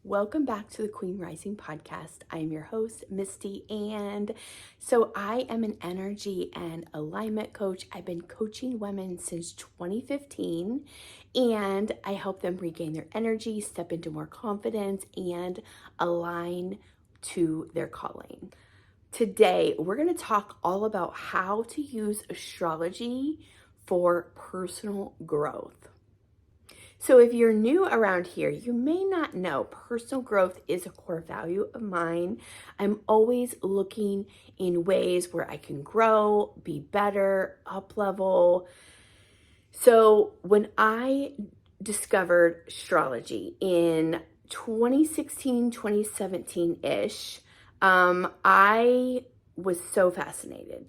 Welcome back to the Queen Rising podcast. I am your host, Misty, and so I am an energy and alignment coach. I've been coaching women since 2015, and I help them regain their energy, step into more confidence, and align to their calling. Today, we're going to talk all about how to use astrology for personal growth. So if you're new around here, you may not know personal growth is a core value of mine. I'm always looking in ways where I can grow, be better, up level. So when I discovered astrology in 2016, 2017-ish, I was so fascinated.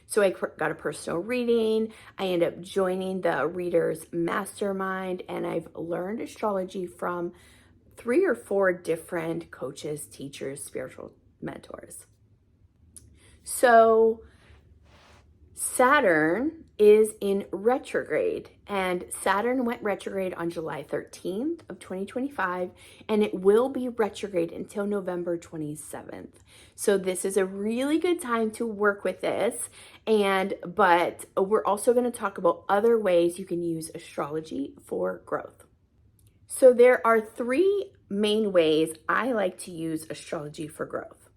So I got a personal reading. I ended up joining the Reader's Mastermind, and I've learned astrology from 3 or 4 different coaches, teachers, spiritual mentors. So Saturn is in retrograde, and Saturn went retrograde on July 13th of 2025, and it will be retrograde until November 27th. So this is a really good time to work with this, but we're also going to talk about other ways you can use astrology for growth. So there are 3 main ways I like to use astrology for growth.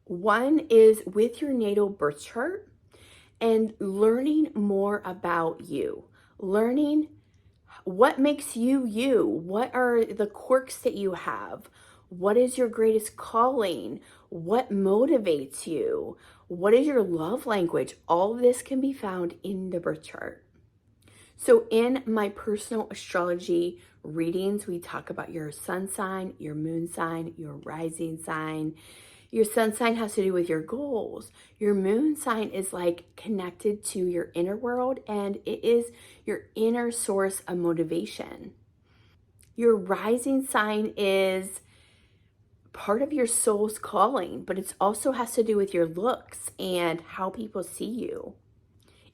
One is with your natal birth chart and learning more about you, learning what makes you you, what are the quirks that you have, what is your greatest calling, what motivates you, what is your love language. All of this can be found in the birth chart. So in my personal astrology readings, we talk about your sun sign, your moon sign, your rising sign. Your sun sign has to do with your goals. Your moon sign is like connected to your inner world, and it is your inner source of motivation. Your rising sign is part of your soul's calling, but it also has to do with your looks and how people see you.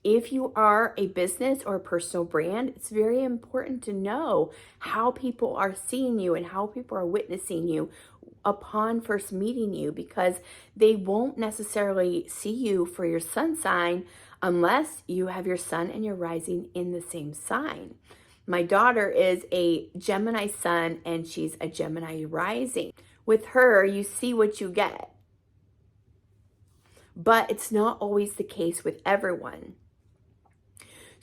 If you are a business or a personal brand, it's very important to know how people are seeing you and how people are witnessing you upon first meeting you, because they won't necessarily see you for your sun sign unless you have your sun and your rising in the same sign. My daughter is a Gemini sun and she's a Gemini rising. With her, you see what you get. But it's not always the case with everyone.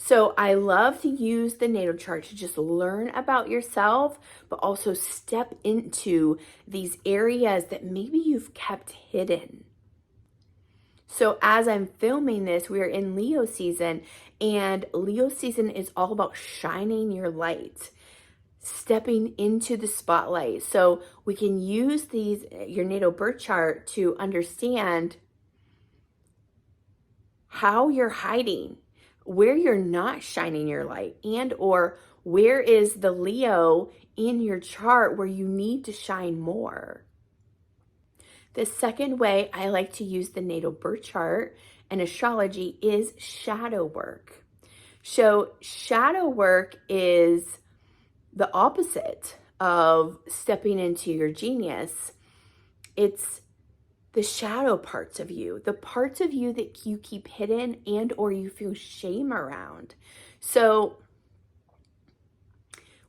So I love to use the natal chart to just learn about yourself, but also step into these areas that maybe you've kept hidden. So as I'm filming this, we are in Leo season, and Leo season is all about shining your light, stepping into the spotlight. So we can use your natal birth chart to understand how you're hiding, where you're not shining your light, and or where is the Leo in your chart where you need to shine more. The second way I like to use the natal birth chart and astrology is shadow work. So shadow work is the opposite of stepping into your genius. It's the shadow parts of you, the parts of you that you keep hidden and or you feel shame around. So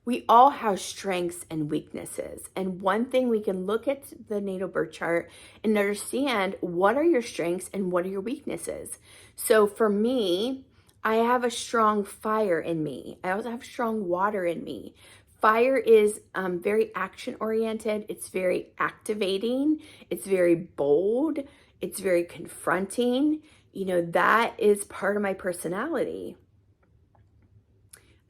we all have strengths and weaknesses. And one thing we can look at the natal birth chart and understand what are your strengths and what are your weaknesses. So for me, I have a strong fire in me. I also have strong water in me. Fire is very action-oriented. It's very activating. It's very bold. It's very confronting. That is part of my personality.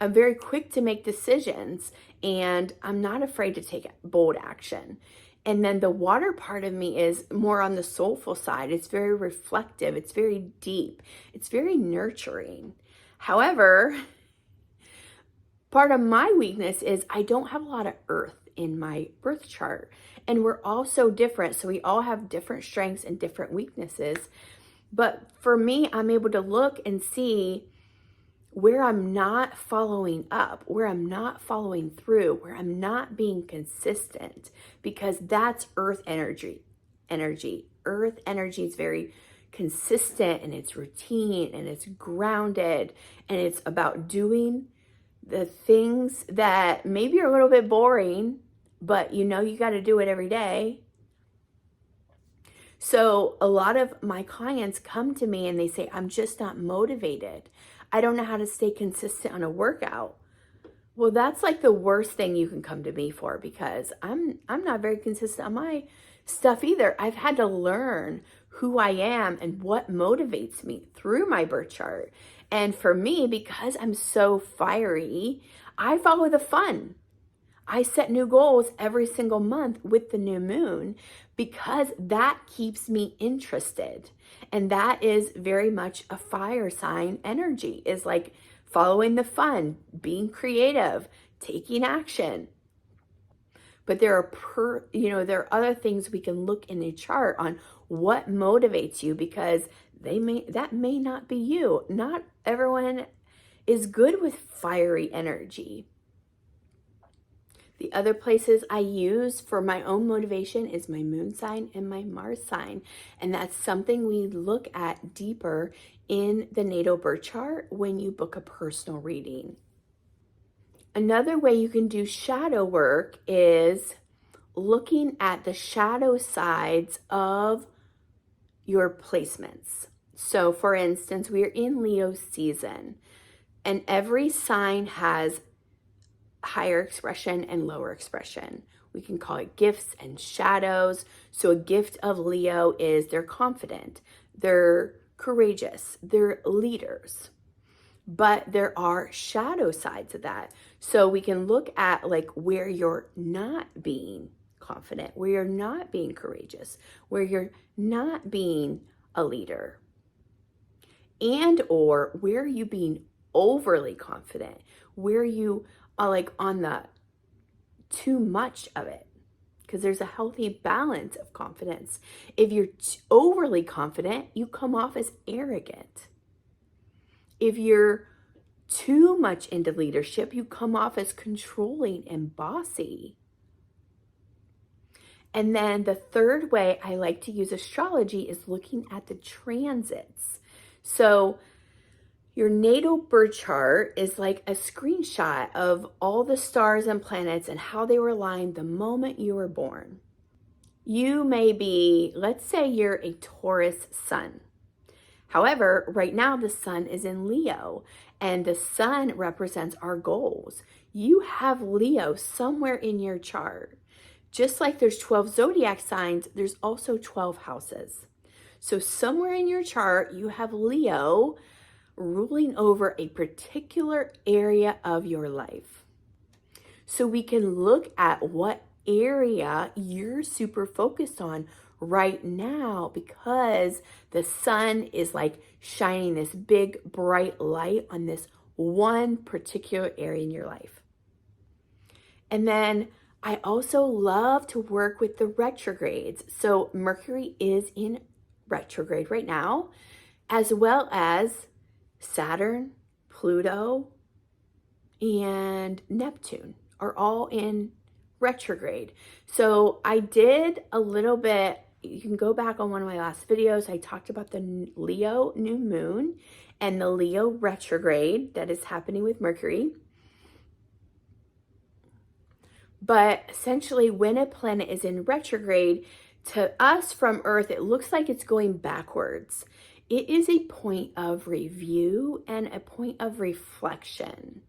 I'm very quick to make decisions, and I'm not afraid to take bold action. And then the water part of me is more on the soulful side. It's very reflective. It's very deep. It's very nurturing. However, part of my weakness is I don't have a lot of earth in my birth chart. And we're all so different. So we all have different strengths and different weaknesses. But for me, I'm able to look and see where I'm not following up, where I'm not following through, where I'm not being consistent, because that's earth energy. Earth energy is very consistent, and it's routine, and it's grounded, and it's about doing the things that maybe are a little bit boring, but you know you got to do it every day. So a lot of my clients come to me and they say, I'm just not motivated. I don't know how to stay consistent on a workout. Well, that's like the worst thing you can come to me for, because I'm not very consistent on my stuff either. I've had to learn who I am and what motivates me through my birth chart. And for me, because I'm so fiery, I follow the fun. I set new goals every single month with the new moon, because that keeps me interested. And that is very much a fire sign energy, is like following the fun, being creative, taking action. But there are other things we can look in a chart on what motivates you, because that may not be you. Not everyone is good with fiery energy. The other places I use for my own motivation is my moon sign and my Mars sign. And that's something we look at deeper in the natal birth chart when you book a personal reading. Another way you can do shadow work is looking at the shadow sides of your placements. So for instance, we're in Leo season, and every sign has higher expression and lower expression. We can call it gifts and shadows. So a gift of Leo is they're confident, they're courageous, they're leaders. But there are shadow sides of that. So we can look at like where you're not being confident, where you're not being courageous, where you're not being a leader, and or where are you being overly confident, where you are like on the too much of it, because there's a healthy balance of confidence. If you're overly confident, you come off as arrogant. If you're too much into leadership, you come off as controlling and bossy. And then the third way I like to use astrology is looking at the transits. So your natal birth chart is like a screenshot of all the stars and planets and how they were aligned the moment you were born. You may be, let's say you're a Taurus sun. However, right now the sun is in Leo, and the sun represents our goals. You have Leo somewhere in your chart. Just like there's 12 zodiac signs, there's also 12 houses. So somewhere in your chart, you have Leo ruling over a particular area of your life. So we can look at what area you're super focused on right now, because the sun is like shining this big bright light on this one particular area in your life. And then I also love to work with the retrogrades. So Mercury is in retrograde right now, as well as Saturn, Pluto, and Neptune are all in retrograde. So I did a little bit, you can go back on one of my last videos. I talked about the Leo new moon and the Leo retrograde that is happening with Mercury. But essentially, when a planet is in retrograde, to us from Earth, it looks like it's going backwards. It is a point of review and a point of reflection,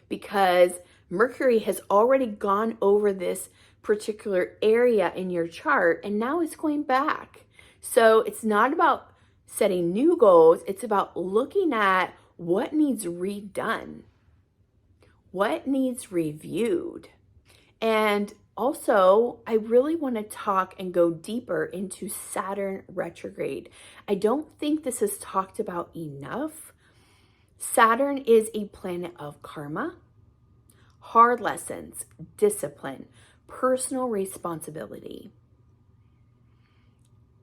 because Mercury has already gone over this particular area in your chart, and now it's going back. So it's not about setting new goals. It's about looking at what needs redone, what needs reviewed. And also, I really want to talk and go deeper into Saturn retrograde. I don't think this is talked about enough. Saturn is a planet of karma, hard lessons, discipline, personal responsibility.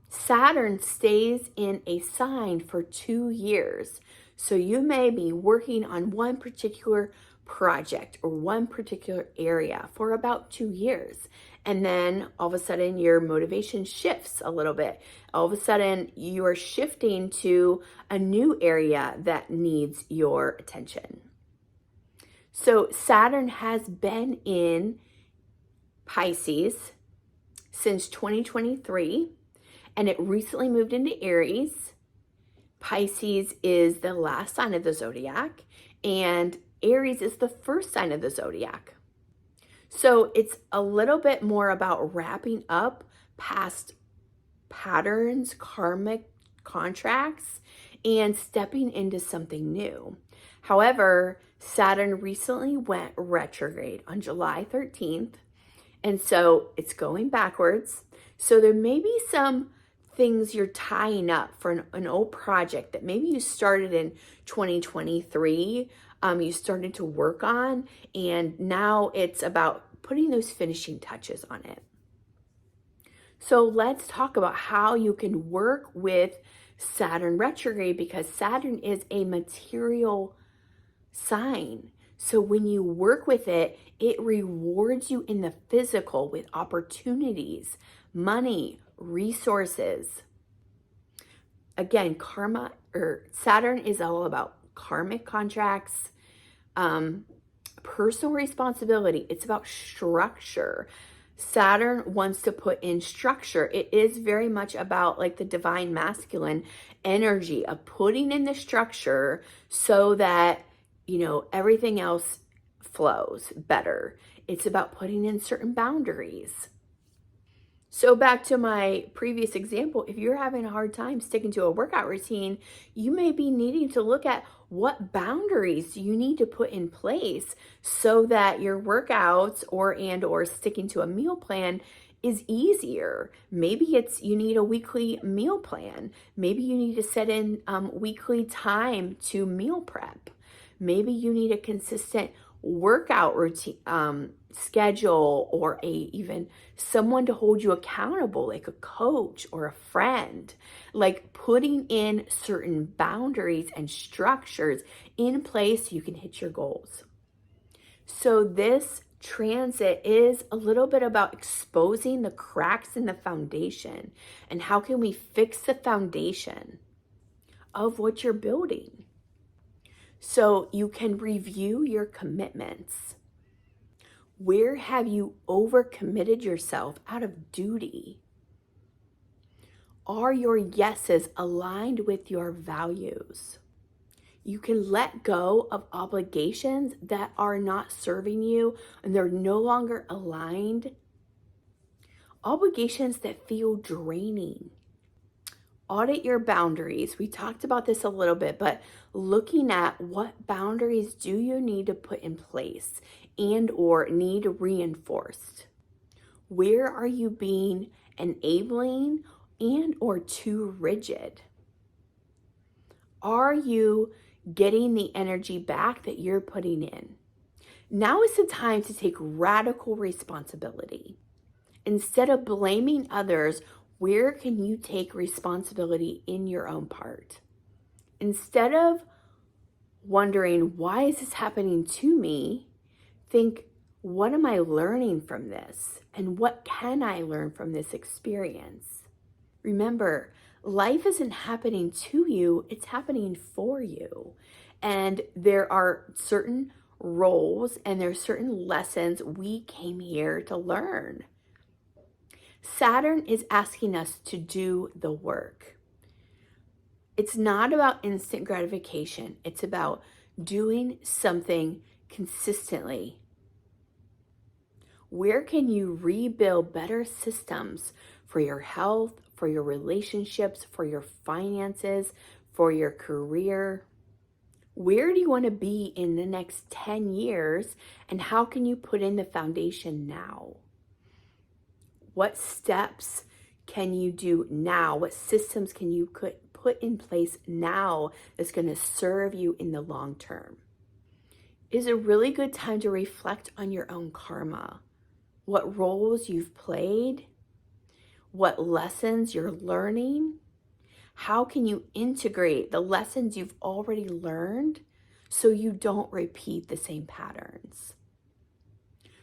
Saturn stays in a sign for 2 years. So you may be working on one particular project or one particular area for about 2 years. And then all of a sudden your motivation shifts a little bit. All of a sudden you are shifting to a new area that needs your attention. So Saturn has been in Pisces since 2023, and it recently moved into Aries. Pisces is the last sign of the zodiac, and Aries is the first sign of the zodiac. So it's a little bit more about wrapping up past patterns, karmic contracts, and stepping into something new. However, Saturn recently went retrograde on July 13th, and so it's going backwards. So there may be some things you're tying up for an old project that maybe you started in 2023, you started to work on, and now it's about putting those finishing touches on it. So let's talk about how you can work with Saturn retrograde, because Saturn is a material sign. So when you work with it, it rewards you in the physical with opportunities, money, resources. Again, karma or Saturn is all about karmic contracts, personal responsibility. It's about structure. Saturn wants to put in structure. It is very much about like the divine masculine energy of putting in the structure so that, you know, everything else flows better. It's about putting in certain boundaries. So back to my previous example, if you're having a hard time sticking to a workout routine, you may be needing to look at what boundaries you need to put in place so that your workouts or sticking to a meal plan is easier. Maybe it's you need a weekly meal plan. Maybe you need to set in weekly time to meal prep. Maybe you need a consistent workout routine schedule, or even someone to hold you accountable, like a coach or a friend. Like putting in certain boundaries and structures in place so you can hit your goals. So this transit is a little bit about exposing the cracks in the foundation, and how can we fix the foundation of what you're building. So you can review your commitments. Where have you overcommitted yourself out of duty? Are your yeses aligned with your values? You can let go of obligations that are not serving you and they're no longer aligned. Obligations that feel draining. Audit your boundaries. We talked about this a little bit, but looking at what boundaries do you need to put in place and or need reinforced. Where are you being enabling and or too rigid? Are you getting the energy back that you're putting in? Now is the time to take radical responsibility. Instead of blaming others, where can you take responsibility in your own part? Instead of wondering, why is this happening to me? Think, what am I learning from this? And what can I learn from this experience? Remember, life isn't happening to you, it's happening for you. And there are certain roles and there are certain lessons we came here to learn. Saturn is asking us to do the work. It's not about instant gratification. It's about doing something consistently. Where can you rebuild better systems for your health, for your relationships, for your finances, for your career? Where do you want to be in the next 10 years, and how can you put in the foundation now? What steps can you do now? What systems can you put in place now that's going to serve you in the long term? It is a really good time to reflect on your own karma, what roles you've played, what lessons you're learning, How can you integrate the lessons you've already learned so you don't repeat the same patterns?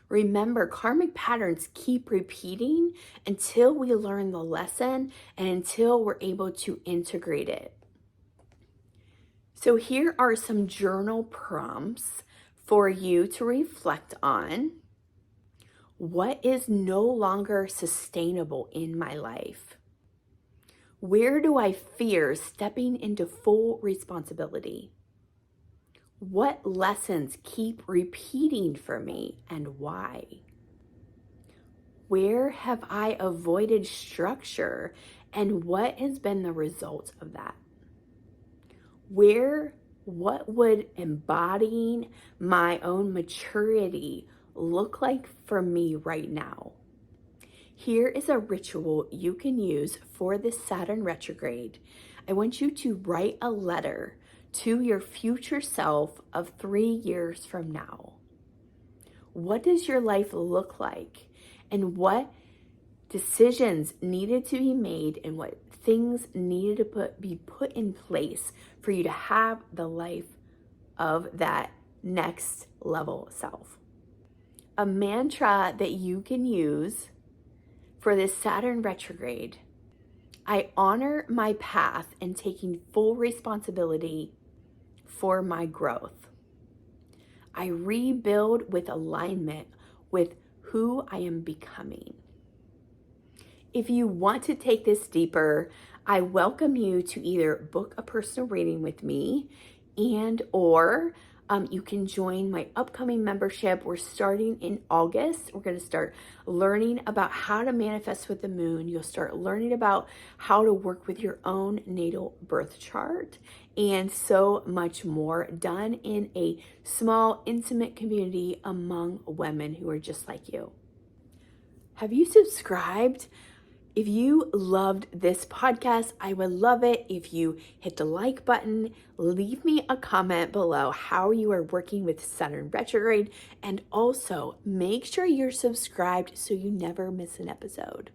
Remember, karmic patterns keep repeating until we learn the lesson and until we're able to integrate it. So here are some journal prompts for you to reflect on. What is no longer sustainable in my life? Where do I fear stepping into full responsibility? What lessons keep repeating for me and why? Where have I avoided structure and what has been the result of that? What would embodying my own maturity look like for me right now? Here is a ritual you can use for this Saturn retrograde. I want you to write a letter to your future self of 3 years from now. What does your life look like? And what decisions needed to be made and what things needed to be put in place for you to have the life of that next level self? A mantra that you can use for this Saturn retrograde: I honor my path and taking full responsibility for my growth. I rebuild with alignment with who I am becoming. If you want to take this deeper, I welcome you to either book a personal reading with me or you can join my upcoming membership. We're starting in August. We're going to start learning about how to manifest with the moon. You'll start learning about how to work with your own natal birth chart and so much more, done in a small, intimate community among women who are just like you. Have you subscribed? If you loved this podcast, I would love it if you hit the like button, leave me a comment below how you are working with Saturn retrograde, and also make sure you're subscribed so you never miss an episode.